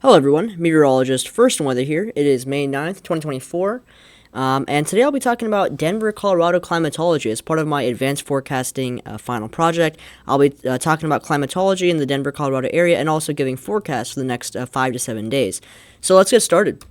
Hello everyone, meteorologist First and Weather here. It is May 9th, 2024, and today I'll be talking about Denver, Colorado climatology as part of my advanced forecasting final project. I'll be talking about climatology in the Denver, Colorado area and also giving forecasts for the next 5 to 7 days. So let's get started.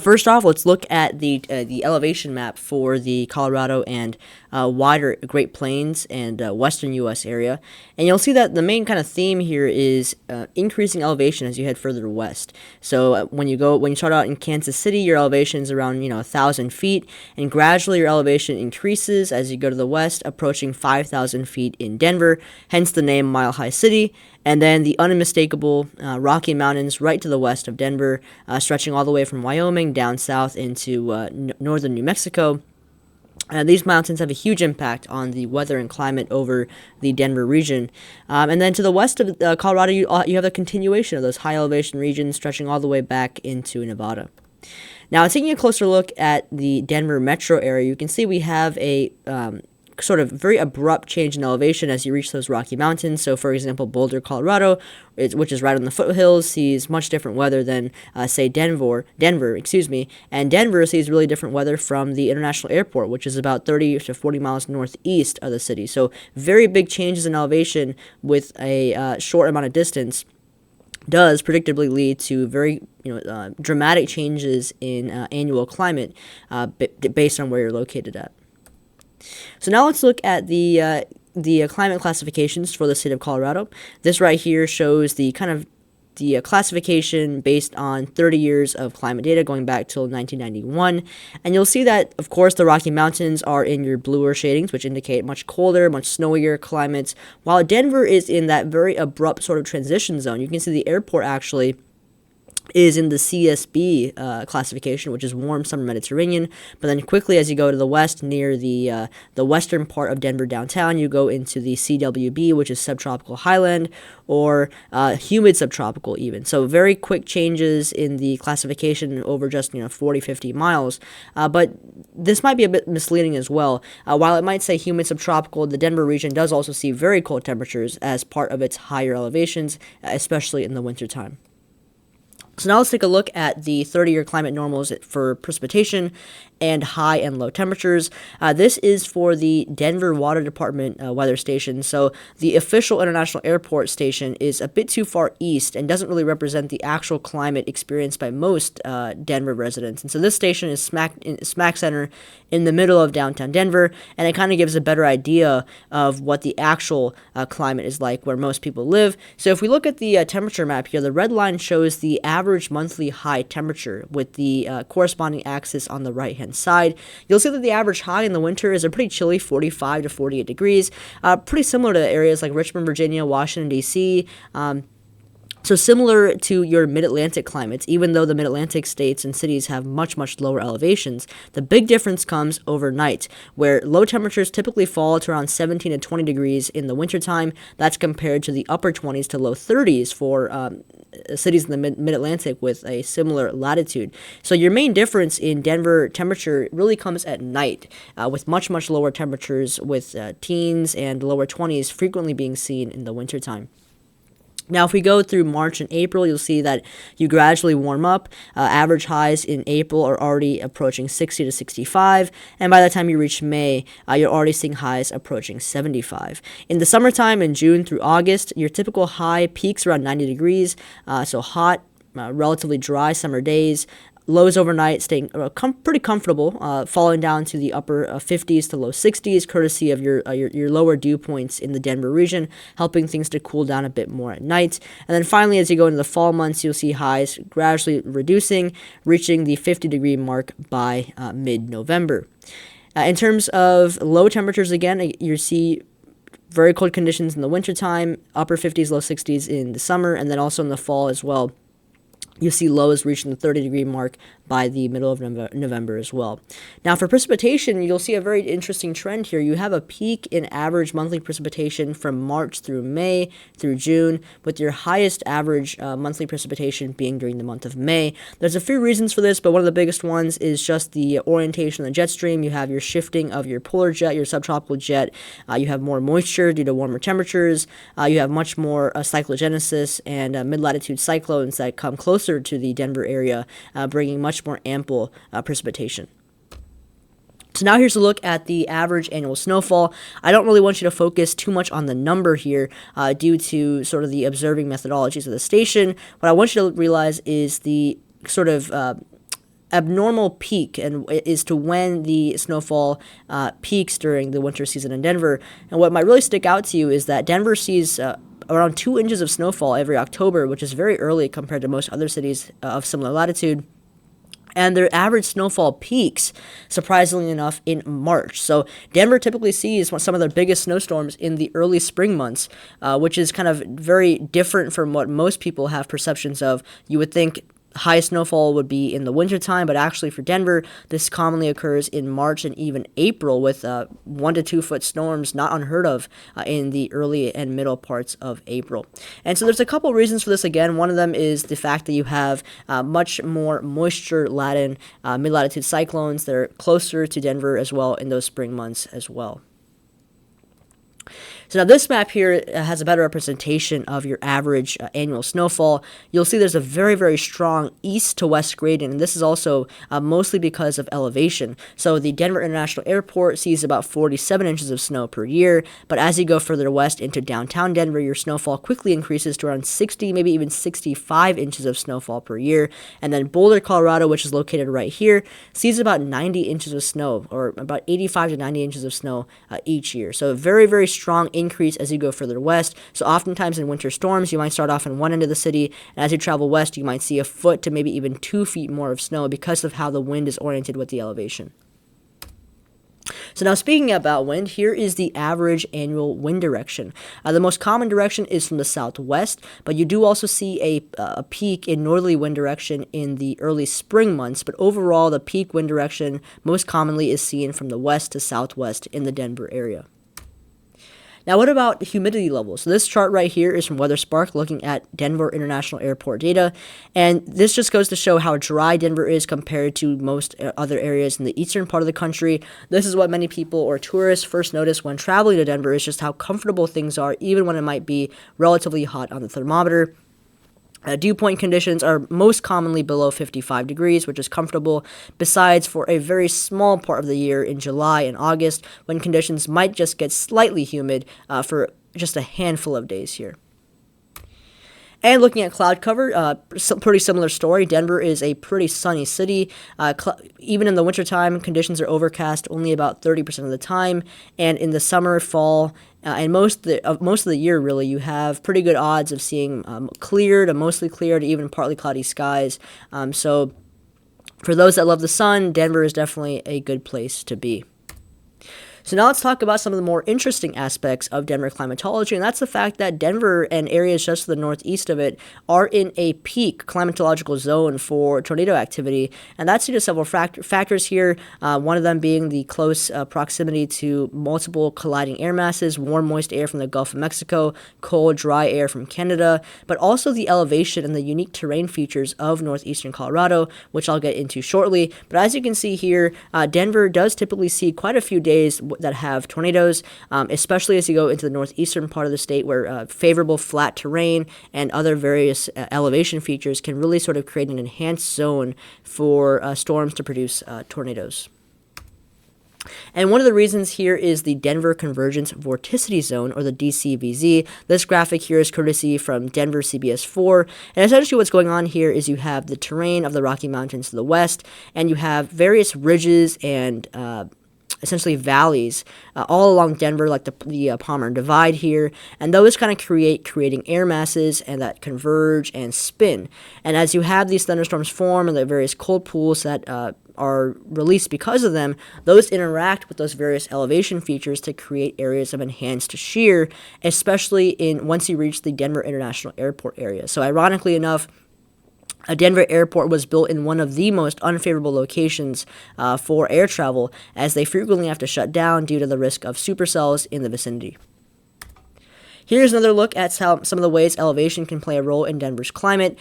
First off, let's look at the elevation map for the Colorado and wider Great Plains and western U.S. area, and you'll see that the main kind of theme here is increasing elevation as you head further west. So when you start out in Kansas City, your elevation is around 1,000 feet, and gradually your elevation increases as you go to the west, approaching 5,000 feet in Denver. Hence the name Mile High City. And then the unmistakable Rocky Mountains right to the west of Denver, stretching all the way from Wyoming down south into northern New Mexico. These mountains have a huge impact on the weather and climate over the Denver region. And then to the west of Colorado, you have a continuation of those high elevation regions stretching all the way back into Nevada. Now, taking a closer look at the Denver metro area, you can see we have a sort of very abrupt change in elevation as you reach those Rocky Mountains. So, for example, Boulder, Colorado, which is right on the foothills, sees much different weather than, say, Denver, and Denver sees really different weather from the International Airport, which is about 30 to 40 miles northeast of the city. So, very big changes in elevation with a short amount of distance does predictably lead to very dramatic changes in annual climate based on where you're located at. So now let's look at the climate classifications for the state of Colorado. This right here shows the classification based on 30 years of climate data going back till 1991. And you'll see that, of course, the Rocky Mountains are in your bluer shadings, which indicate much colder, much snowier climates, while Denver is in that very abrupt sort of transition zone. You can see the airport actually is in the CSB classification, which is warm summer Mediterranean. But then quickly, as you go to the west, near the western part of Denver downtown, you go into the CWB, which is subtropical highland, or humid subtropical even. So very quick changes in the classification over just 40, 50 miles. But this might be a bit misleading as well. While it might say humid subtropical, the Denver region does also see very cold temperatures as part of its higher elevations, especially in the wintertime. So now let's take a look at the 30-year climate normals for precipitation and high and low temperatures. This is for the Denver Water Department weather station. So the official international airport station is a bit too far east and doesn't really represent the actual climate experienced by most Denver residents. And so this station is smack center in the middle of downtown Denver, and it kind of gives a better idea of what the actual climate is like where most people live. So if we look at the temperature map here, the red line shows the average monthly high temperature with the corresponding axis on the right-hand side. You'll see that the average high in the winter is a pretty chilly 45 to 48 degrees, pretty similar to areas like Richmond, Virginia, Washington, D.C., so similar to your mid-Atlantic climates, even though the mid-Atlantic states and cities have much, much lower elevations, the big difference comes overnight, where low temperatures typically fall to around 17 to 20 degrees in the wintertime. That's compared to the upper 20s to low 30s for cities in the mid-Atlantic with a similar latitude. So your main difference in Denver temperature really comes at night, with much, much lower temperatures, with teens and lower 20s frequently being seen in the wintertime. Now, if we go through March and April, you'll see that you gradually warm up. Average highs in April are already approaching 60 to 65, and by the time you reach May, you're already seeing highs approaching 75. In the summertime, in June through August, your typical high peaks around 90 degrees, so hot, relatively dry summer days. Lows overnight staying pretty comfortable, falling down to the upper 50s to low 60s, courtesy of your lower dew points in the Denver region, helping things to cool down a bit more at night. And then finally, as you go into the fall months, you'll see highs gradually reducing, reaching the 50-degree mark by mid-November. In terms of low temperatures, again, you see very cold conditions in the wintertime, upper 50s, low 60s in the summer, and then also in the fall as well. You see lows reaching the 30-degree mark by the middle of November as well. Now, for precipitation, you'll see a very interesting trend here. You have a peak in average monthly precipitation from March through May through June, with your highest average monthly precipitation being during the month of May. There's a few reasons for this, but one of the biggest ones is just the orientation of the jet stream. You have your shifting of your polar jet, your subtropical jet. You have more moisture due to warmer temperatures. You have much more cyclogenesis and mid-latitude cyclones that come closer to the Denver area, bringing much more ample precipitation. So now here's a look at the average annual snowfall. I don't really want you to focus too much on the number here due to sort of the observing methodologies of the station. What I want you to realize is the sort of abnormal peak and is to when the snowfall peaks during the winter season in Denver. And what might really stick out to you is that Denver sees around 2 inches of snowfall every October, which is very early compared to most other cities of similar latitude. And their average snowfall peaks, surprisingly enough, in March. So Denver typically sees some of their biggest snowstorms in the early spring months, which is kind of very different from what most people have perceptions of. You would think highest snowfall would be in the wintertime, but actually for Denver, this commonly occurs in March and even April with 1 to 2 foot storms, not unheard of in the early and middle parts of April. And so there's a couple reasons for this. Again, one of them is the fact that you have much more moisture-laden mid-latitude cyclones that are closer to Denver as well in those spring months as well. So now this map here has a better representation of your average annual snowfall. You'll see there's a very, very strong east to west gradient, and this is also mostly because of elevation. So the Denver International Airport sees about 47 inches of snow per year, but as you go further west into downtown Denver, your snowfall quickly increases to around 60, maybe even 65 inches of snowfall per year. And then Boulder, Colorado, which is located right here, sees about 90 inches of snow, or about 85 to 90 inches of snow each year. So a very, very strong increase as you go further west. So oftentimes in winter storms, you might start off in one end of the city, and as you travel west, you might see a foot to maybe even 2 feet more of snow because of how the wind is oriented with the elevation. So now speaking about wind, here is the average annual wind direction. The most common direction is from the southwest, but you do also see a peak in northerly wind direction in the early spring months, but overall the peak wind direction most commonly is seen from the west to southwest in the Denver area. Now, what about humidity levels? So this chart right here is from WeatherSpark looking at Denver International Airport data, and this just goes to show how dry Denver is compared to most other areas in the eastern part of the country. This is what many people or tourists first notice when traveling to Denver, is just how comfortable things are, even when it might be relatively hot on the thermometer. Dew point conditions are most commonly below 55 degrees, which is comfortable, besides for a very small part of the year in July and August, when conditions might just get slightly humid for just a handful of days here. And looking at cloud cover, pretty similar story. Denver is a pretty sunny city. Even in the wintertime, conditions are overcast only about 30% of the time. And in the summer, fall, and most of the year, really, you have pretty good odds of seeing clear to mostly clear to even partly cloudy skies. So for those that love the sun, Denver is definitely a good place to be. So now let's talk about some of the more interesting aspects of Denver climatology, and that's the fact that Denver and areas just to the northeast of it are in a peak climatological zone for tornado activity, and that's due to several factors here, one of them being the close proximity to multiple colliding air masses, warm, moist air from the Gulf of Mexico, cold, dry air from Canada, but also the elevation and the unique terrain features of northeastern Colorado, which I'll get into shortly. But as you can see here, Denver does typically see quite a few days that have tornadoes, especially as you go into the northeastern part of the state where favorable flat terrain and other various elevation features can really sort of create an enhanced zone for storms to produce tornadoes. And one of the reasons here is the Denver Convergence Vorticity Zone, or the DCVZ. This graphic here is courtesy from Denver CBS4. And essentially what's going on here is you have the terrain of the Rocky Mountains to the west, and you have various ridges and essentially valleys all along Denver, like the Palmer Divide here, and those kind of creating air masses and that converge and spin. And as you have these thunderstorms form and the various cold pools that are released because of them, those interact with those various elevation features to create areas of enhanced shear, especially once you reach the Denver International Airport area. So ironically enough, Denver Airport was built in one of the most unfavorable locations for air travel, as they frequently have to shut down due to the risk of supercells in the vicinity. Here's another look at how some of the ways elevation can play a role in Denver's climate.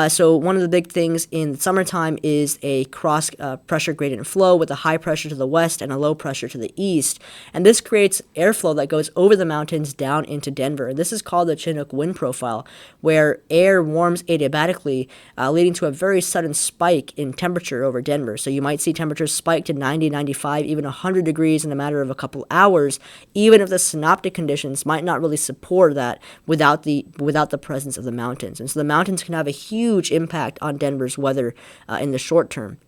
So one of the big things in the summertime is a cross pressure gradient flow with a high pressure to the west and a low pressure to the east. And this creates airflow that goes over the mountains down into Denver. And this is called the Chinook wind profile, where air warms adiabatically, leading to a very sudden spike in temperature over Denver. So you might see temperatures spike to 90, 95, even 100 degrees in a matter of a couple hours, even if the synoptic conditions might not really support that without the presence of the mountains. And so the mountains can have a huge impact on Denver's weather in the short term.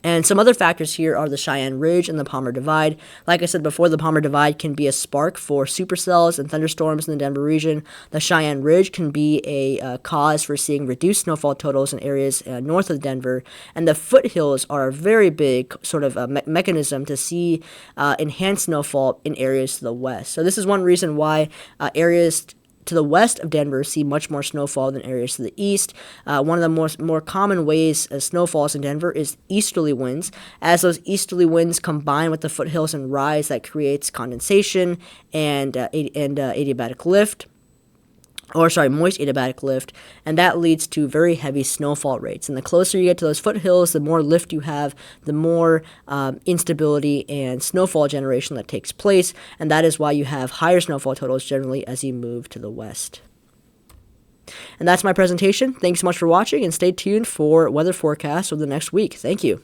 And some other factors here are the Cheyenne Ridge and the Palmer Divide. Like I said before, the Palmer Divide can be a spark for supercells and thunderstorms in the Denver region. The Cheyenne Ridge can be a cause for seeing reduced snowfall totals in areas north of Denver. And the foothills are a very big sort of mechanism to see enhanced snowfall in areas to the west. So this is one reason why areas to the west of Denver see much more snowfall than areas to the east. One of the more common ways snowfalls in Denver is easterly winds. As those easterly winds combine with the foothills and rise, that creates condensation and adiabatic lift. Moist adiabatic lift, and that leads to very heavy snowfall rates. And the closer you get to those foothills, the more lift you have, the more instability and snowfall generation that takes place, and that is why you have higher snowfall totals generally as you move to the west. And that's my presentation. Thanks so much for watching, and stay tuned for weather forecasts over the next week. Thank you.